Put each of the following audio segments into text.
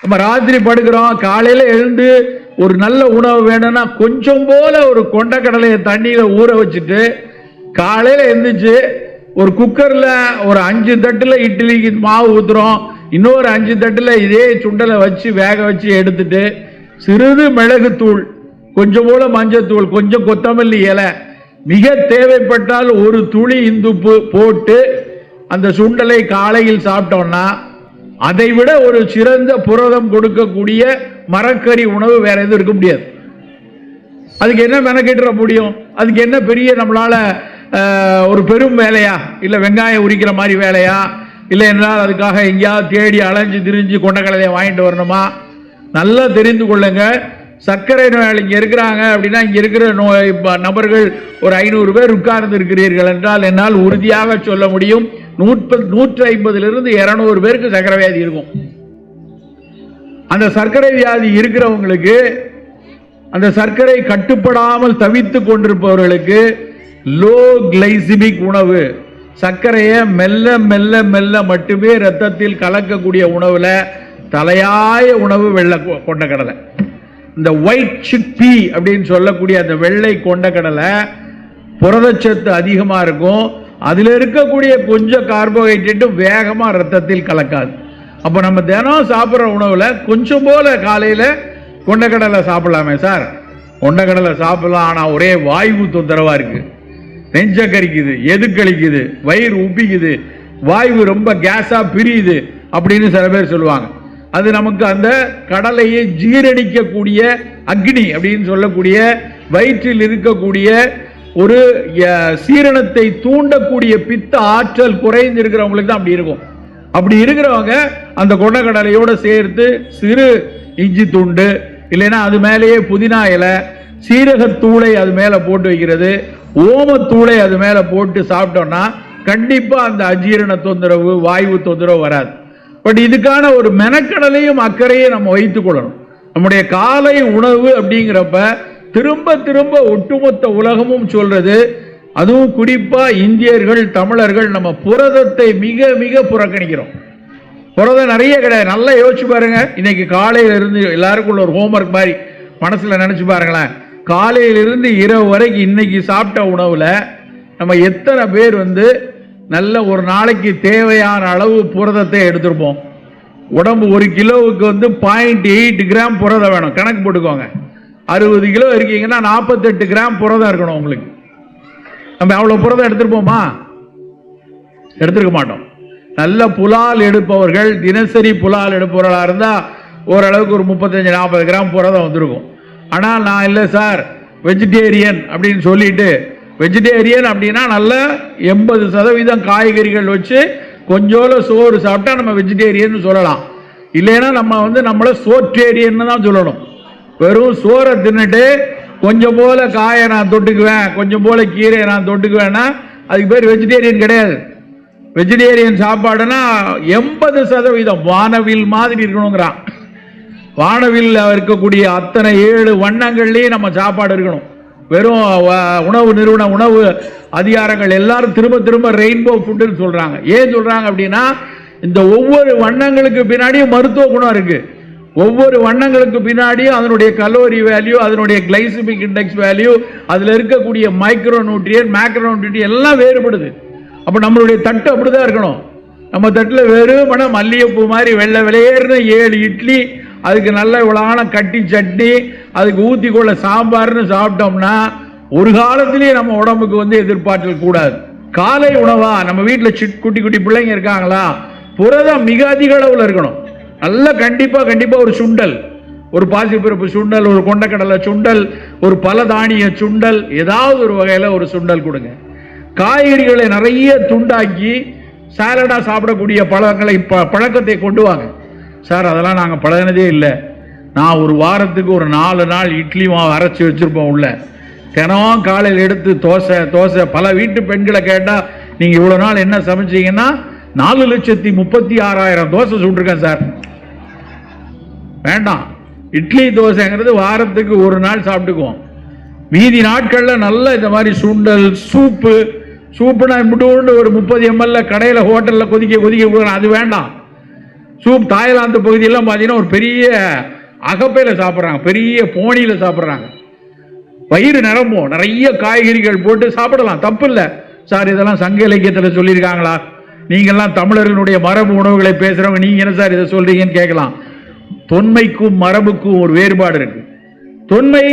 நம்ம ராத்திரி படுக்கிறோம், காலையில எழுந்து ஒரு நல்ல உணவு வேணும்னா கொஞ்சம் போல ஒரு கொண்டக்கடலையை தண்ணியில ஊற வச்சுட்டு காலையில எழுந்திரிச்சு ஒரு குக்கர்ல ஒரு 5 தட்டுல இட்லிக்கு மாவு ஊத்துறோம், இன்னொரு 5 தட்டுல இதே சுண்டலை வச்சு வேக வச்சு எடுத்துட்டு சிறிது மிளகுத்தூள், கொஞ்சம் போல மஞ்சத்தூள், கொஞ்சம் கொத்தமல்லி இலை, மிக தேவைப்பட்டால் ஒரு துளி இந்துப்பு போட்டு அந்த சுண்டலை காலையில் சாப்பிட்டோம்னா அதை விட ஒரு சிறந்த புரதம் கொடுக்கக்கூடிய மரக்கறி உணவு வேற எதுவும் இருக்க முடியாது. அதுக்கு என்ன மெனக்கிட்டுற முடியும்? அதுக்கு என்ன பெரிய நம்மளால ஒரு பெரும் வேலையா, இல்லை வெங்காயம் உரிக்கிற மாதிரி வேலையா, இல்லை என்றால் அதுக்காக எங்கேயாவது தேடி அலைஞ்சு திரிஞ்சு கொண்டக்கடலையை வாங்கிட்டு வரணுமா? நல்லா தெரிந்து கொள்ளுங்க. சர்க்கரை நோயாளி இங்கே இருக்கிறாங்க அப்படின்னா இங்கே இருக்கிற நபர்கள் ஒரு 500 பேர் உட்கார்ந்து இருக்கிறீர்கள் என்றால் என்னால் உறுதியாக சொல்ல முடியும் 150 200 பேருக்கு சர்க்கரை வியாதி இருக்கும். அந்த சர்க்கரை வியாதி இருக்கிறவங்களுக்கு, அந்த சர்க்கரை கட்டுப்படாமல் தவித்துக் கொண்டிருப்பவர்களுக்கு லோ கிளைசிமிக் உணவு, சர்க்கரையை மெல்ல மெல்ல மெல்ல மட்டுமே ரத்தத்தில் கலக்கக்கூடிய உணவுல தலையாய உணவு வெள்ளை கொண்டக்கடலை. இந்த ஒயிட் சிக் பீ அப்படின்னு சொல்லக்கூடிய அந்த வெள்ளை கொண்டக்கடலை புரதச்சத்து அதிகமா இருக்கும். அதில் இருக்கக்கூடிய கொஞ்சம் கார்போஹைட்ரேட் வேகமா ரத்தத்தில் கலக்காது. அப்ப நம்ம தினம் சாப்பிட்ற உணவுல கொஞ்சம் போல காலையில கொண்டக்கடலை சாப்பிடலாமே சார். கொண்டக்கடலை சாப்பிடலாம், ஆனா ஒரே வாயு தொந்தரவா இருக்கு, நெஞ்ச கரிக்குது, எதுக்களிக்குது, வயிறு உப்பிக்குது, வாயு ரொம்ப கேஸா பிரியுது அப்படின்னு சில பேர் சொல்லுவாங்க. அது நமக்கு அந்த கடலையை ஜீரணிக்கக்கூடிய அக்னி அப்படின்னு சொல்லக்கூடிய வயிற்றில் இருக்கக்கூடிய ஒரு சீரணத்தை தூண்டக்கூடிய பித்த ஆற்றல் குறைந்து இருக்கிறவங்களுக்கு தான் அப்படி இருக்கும். அப்படி இருக்கிறவங்க அந்த கொண்டக்கடலையோட சேர்த்து சிறு இஞ்சி துண்டு, இல்லைன்னா அது மேலேயே புதினா இலை, சீரகத்தூளை அது மேல போட்டு வைக்கிறது, ஓமத்தூளை அது மேல போட்டு சாப்பிட்டோம்னா கண்டிப்பா அந்த அஜீரண தொந்தரவு, வாயு தொந்தரவு வராது. பட் இதுக்கான ஒரு மெனக்கடலையும் அக்கறையும் நம்ம வைத்துக் கொள்ளணும். நம்முடைய காலை உணவு அப்படிங்கிறப்ப திரும்ப திரும்ப ஒட்டுமொத்த உலகமும் சொல்றது, அதுவும் குறிப்பா இந்தியர்கள், தமிழர்கள் நம்ம புரதத்தை மிக மிக புறக்கணிக்கிறோம். புரதம் நிறைய கிடையாது. நல்லா யோசிச்சு பாருங்க. இன்னைக்கு காலையில இருந்து எல்லாருக்கும் ஒரு ஹோம்ஒர்க் மாதிரி மனசுல நினைச்சு பாருங்களேன். காலையிலிருந்து இரவு வரைக்கும் இன்னைக்கு சாப்பிட்ட உணவுல நம்ம எத்தனை பேர் நல்ல ஒரு நாளைக்கு தேவையான அளவு புரதத்தை எடுத்திருப்போம்? உடம்பு 1 கிலோவுக்கு 0.8 கிராம் புரதம் வேணும். கணக்கு போட்டுக்கோங்க. 60 கிலோ இருக்கீங்கன்னா 48 கிராம் புரதம் இருக்கணும் உங்களுக்கு. நம்ம அவ்வளவு புரதம் எடுத்திருப்போமா? எடுத்திருக்க மாட்டோம். நல்ல புலால் எடுப்பவர்கள், தினசரி புலால் எடுப்பவர்களா இருந்தா ஓரளவுக்கு ஒரு 35-40 கிராம் புரதம் வந்திருக்கும். ஆனால் நான் இல்லை சார் வெஜிடேரியன் அப்படின்னு சொல்லிட்டு, வெஜிடேரியன் அப்படின்னா நல்ல 80% காய்கறிகள் வச்சு கொஞ்சோல சோறு சாப்பிட்டா நம்ம வெஜிடேரியன் சொல்லலாம். இல்லைன்னா நம்ம நம்மள சோற்றேரியன் தான் சொல்லணும். வெறும் சோறை தின்னுட்டு கொஞ்சம் போல காயை நான் தொட்டுக்குவேன், கொஞ்சம் போல கீரையை நான் தொட்டுக்குவேன்னா அதுக்கு பேர் வெஜிடேரியன் கிடையாது. வெஜிடேரியன் சாப்பாடுனா 80% வானவில் மாதிரி இருக்கணுங்கிறான். வானவில் இருக்கக்கூடிய அத்தனை 7 வண்ணங்கள்லயும் நம்ம சாப்பாடு இருக்கணும். வெறும் உணவு நிறுவன உணவு அதிகாரங்கள் எல்லாரும் திரும்ப திரும்ப ரெயின்போ ஃபுட்னு சொல்றாங்க. ஏன் சொல்றாங்க அப்படின்னா இந்த ஒவ்வொரு வண்ணங்களுக்கு பின்னாடியும் மருத்துவ குணம் இருக்கு. ஒவ்வொரு வண்ணங்களுக்கு பின்னாடியும் அதனுடைய கலோரி வேல்யூ, அதனுடைய கிளைசிமிக் இண்டெக்ஸ் வேல்யூ, அதுல இருக்கக்கூடிய மைக்ரோ நியூட்ரியன், மேக்ரோ நியூட்ரியன் எல்லாம் வேறுபடுது. அப்ப நம்மளுடைய தட்டு அப்படிதான் இருக்கணும். நம்ம தட்டுல வெறுமன மல்லிகைப்பூ மாதிரி வெள்ளை வெளியேறின 7 இட்லி, அதுக்கு நல்ல இவ்வளவான கட்டி சட்னி, அதுக்கு ஊத்தி கொள்ள சாம்பார்னு சாப்பிட்டோம்னா ஒரு காலத்திலேயே நம்ம உடம்புக்கு எதிர்பார்த்தல் கூடாது. காலை உணவா நம்ம வீட்டில் குட்டி குட்டி பிள்ளைங்க இருக்காங்களா, புரதம் மிக அதிக அளவில் இருக்கணும். நல்ல கண்டிப்பா ஒரு சுண்டல், ஒரு பாசிப்பருப்பு சுண்டல், ஒரு கொண்டக்கடலை சுண்டல், ஒரு பல தானிய சுண்டல், ஏதாவது ஒரு வகையில் ஒரு சுண்டல் கொடுங்க. காய்கறிகளை நிறைய துண்டாக்கி சாலடா சாப்பிடக்கூடிய பழக்கத்தை கொண்டு வாங்க. சார் அதெல்லாம் நாங்கள் பழகினதே இல்லை. நான் ஒரு வாரத்துக்கு ஒரு 4 நாள் இட்லி மாவு அரைச்சி வச்சிருப்போம் உள்ள. தினம் காலையில் எடுத்து தோசை. பல வீட்டு பெண்களை கேட்டால் நீங்கள் இவ்வளோ நாள் என்ன சமைச்சீங்கன்னா 4,36,000 தோசை சுட்டிருக்கேன் சார். வேண்டாம், இட்லி தோசைங்கிறது வாரத்துக்கு ஒரு நாள் சாப்பிட்டுக்குவோம். மீதி நாட்களில் நல்ல இந்த மாதிரி சுண்டல், சூப்புனா இப்படி ஒரு 30 ml கடையில் ஹோட்டலில் கொதிக்க அது வேண்டாம். சூப் தாய்லாந்து பகுதியெல்லாம் பார்த்தீங்கன்னா ஒரு பெரிய அகப்பையில சாப்பிட்றாங்க, பெரிய போனியில சாப்பிட்றாங்க. வயிறு நிரம்பும், நிறைய காய்கறிகள் போட்டு சாப்பிடலாம், தப்பு இல்லை. சார் இதெல்லாம் சங்க இலக்கியத்தில் சொல்லியிருக்காங்களா? நீங்கள்லாம் தமிழர்களுடைய மரபு உணவுகளை பேசுகிறவங்க, நீங்கள் என்ன சார் இதை சொல்றீங்கன்னு கேட்கலாம். தொன்மைக்கும் மரபுக்கும் ஒரு வேறுபாடு இருக்கு. தொன்மை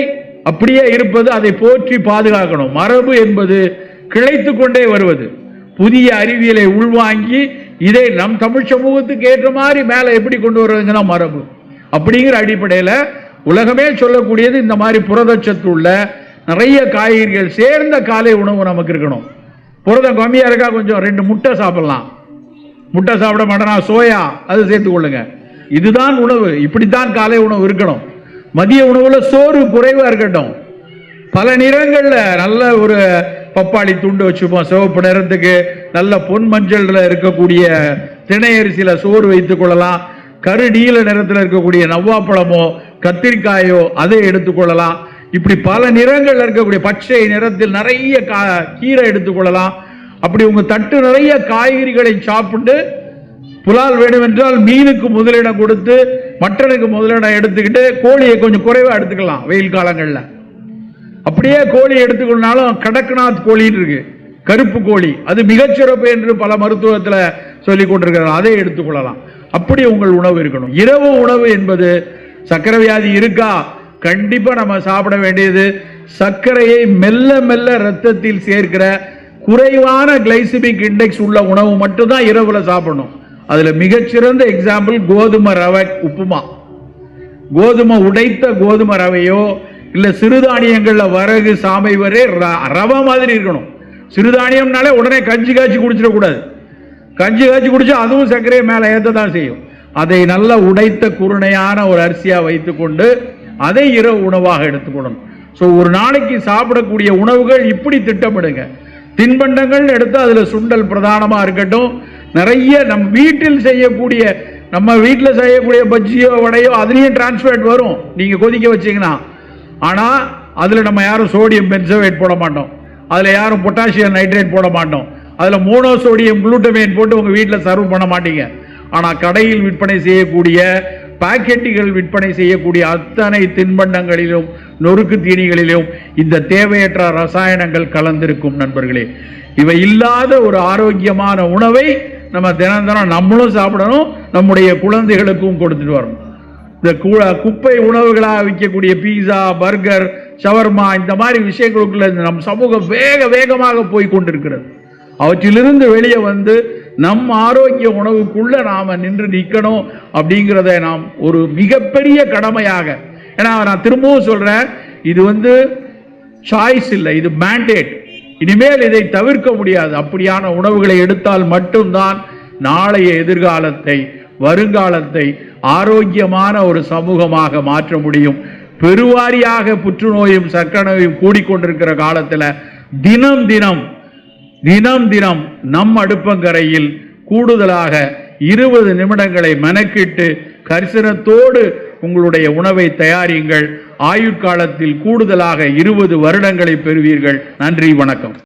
அப்படியே இருப்பது, அதை போற்றி பாதுகாக்கணும். மரபு என்பது கிளைத்து கொண்டே வருவது, புதிய அறிவியலை உள்வாங்கி இதை நம் தமிழ் சமூகத்துக்கு ஏற்ற மாதிரி மேலே எப்படி கொண்டு வருவதுங்கன்னா மரபு. அப்படிங்கிற அடிப்படையில் உலகமே சொல்லக்கூடியது இந்த மாதிரி புரதச்சத்து உள்ள நிறைய காய்கறிகள் சேர்ந்த காலை உணவு நமக்கு இருக்கணும். புரதம் கம்மியாக இருக்கா, கொஞ்சம் 2 முட்டை சாப்பிடலாம். முட்டை சாப்பிட மாட்டேனா, சோயா அது சேர்த்து கொள்ளுங்க. இதுதான் உணவு, இப்படித்தான் காலை உணவு இருக்கணும். மதிய உணவுல சோறு குறைவா இருக்கட்டும். பல நிறங்கள்ல நல்ல ஒரு பப்பாளி துண்டு வச்சுப்போம், சிவப்பு நிறத்துக்கு நல்ல பொன் மஞ்சள்ல இருக்கக்கூடிய திணை அரிசியில சோறு வைத்துக் கொள்ளலாம். கரு நீல நிறத்தில் இருக்கக்கூடிய நவ்வாப்பழமோ கத்திரிக்காயோ அதை எடுத்துக்கொள்ளலாம். இப்படி பல நிறங்கள் இருக்கக்கூடிய பச்சை நிறத்தில் நிறைய கீரை எடுத்துக்கொள்ளலாம். அப்படி உங்க தட்டு நிறைய காய்கறிகளை சாப்பிட்டு, புலால் வேணும் என்றால் மீனுக்கு முதலிடம் கொடுத்து மட்டனுக்கு முதலிடம் எடுத்துக்கிட்டு கோழியை கொஞ்சம் குறைவா எடுத்துக்கலாம் வெயில் காலங்களில். அப்படியே கோழி எடுத்துக்கொண்டாலும் கடக்நாத் கோழின்னு இருக்கு, கருப்பு கோழி, அது மிகச்சிறப்பு என்று பல மருத்துவத்தில் சொல்லிக் கொண்டிருக்கிறார், அதை எடுத்துக்கொள்ளலாம். அப்படி உங்கள் உணவு இருக்கணும். இரவு உணவு என்பது சர்க்கரை வியாதி இருக்கா, கண்டிப்பா நம்ம சாப்பிட வேண்டியது சர்க்கரையை மெல்ல மெல்ல ரத்தத்தில் சேர்க்கிற குறைவான கிளைசிமிக் இண்டெக்ஸ் உள்ள உணவு மட்டும்தான் இரவுல சாப்பிடணும். அதுல மிகச்சிறந்த எக்ஸாம்பிள் கோதுமை ரவை உப்புமா. கோதுமை உடைத்த கோதுமை ரவையோ இல்ல சிறுதானியங்கள்ல வரகு சாமை வரை ரவை மாதிரி இருக்கணும். சிறுதானியம்னாலே உடனே கஞ்சி காய்ச்சி குடிச்சிடக்கூடாது. கஞ்சி காய்ச்சி குடிச்சா அதுவும் சர்க்கரையை மேல ஏற்றதான் செய்யும். அதை நல்லா உடைத்த குருணையான ஒரு அரிசியா வைத்துக்கொண்டு அதை இரவு உணவாக எடுத்துக்கொள்ளணும். ஸோ ஒரு நாளைக்கு சாப்பிடக்கூடிய உணவுகள் இப்படி திட்டமிடுங்க. தின்பண்டங்கள் எடுத்து அதுல சுண்டல் பிரதானமா இருக்கட்டும். நிறைய நம் வீட்டில் செய்யக்கூடிய, நம்ம வீட்டில் செய்யக்கூடிய பஜ்ஜியோ வடையோ அதுலேயும் டிரான்ஸ்ஃபேட் வரும் நீங்க கொதிக்க வச்சீங்கன்னா. ஆனா அதுல நம்ம யாரும் சோடியம் பென்சோவேட் போட மாட்டோம், அதுல யாரும் பொட்டாசியம் நைட்ரேட் போட மாட்டோம், அதுல மோனோசோடியம் குளூட்டமேட் போட்டு உங்க வீட்டில் சர்வ் பண்ண மாட்டீங்க. ஆனா கடையில் விற்பனை செய்யக்கூடிய பாக்கெட்டுகள் விற்பனை செய்யக்கூடிய அத்தனை தின்பண்டங்களிலும் நொறுக்கு தீனிகளிலும் இந்த தேவையற்ற ரசாயனங்கள் கலந்திருக்கும். நண்பர்களே, இவை இல்லாத ஒரு ஆரோக்கியமான உணவை நம்ம தினம் தினம் நம்மளும் சாப்பிடணும், நம்முடைய குழந்தைகளுக்கும் கொடுத்துட்டு வரணும். இந்த குப்பை உணவுகளாக விற்கக்கூடிய பீஸா, பர்கர், ஷவர்மா இந்த மாதிரி விஷயங்களுக்குள்ள நம் சமூகம் வேகமாக போய் கொண்டிருக்கிறது. அவற்றிலிருந்து வெளியே வந்து நம் ஆரோக்கிய உணவுக்குள்ள நாம நின்று நிற்கணும். அப்படிங்கிறத நாம் ஒரு மிகப்பெரிய கடமையாக, ஏன்னா நான் திரும்பவும் சொல்றேன், இது சாய்ஸ் இல்லை, இது மேண்டேட். இனிமேல் இதை தவிர்க்க முடியாது. அப்படியான உணவுகளை எடுத்தால் மட்டும்தான் நாளைய எதிர்காலத்தை, வருங்காலத்தை ஆரோக்கியமான ஒரு சமூகமாக மாற்ற முடியும். பெருவாரியாக புற்றுநோயும் சர்க்கரை நோயும் கூடிக்கொண்டிருக்கிற காலத்தில் தினம் தினம் நம் அடுப்பங்கரையில் கூடுதலாக 20 நிமிடங்களை மெனக்கிட்டு கரிசனத்தோடு உங்களுடைய உணவை தயாரியுங்கள். ஆயுட்காலத்தில் கூடுதலாக 20 வருடங்களை பெறுவீர்கள். நன்றி, வணக்கம்.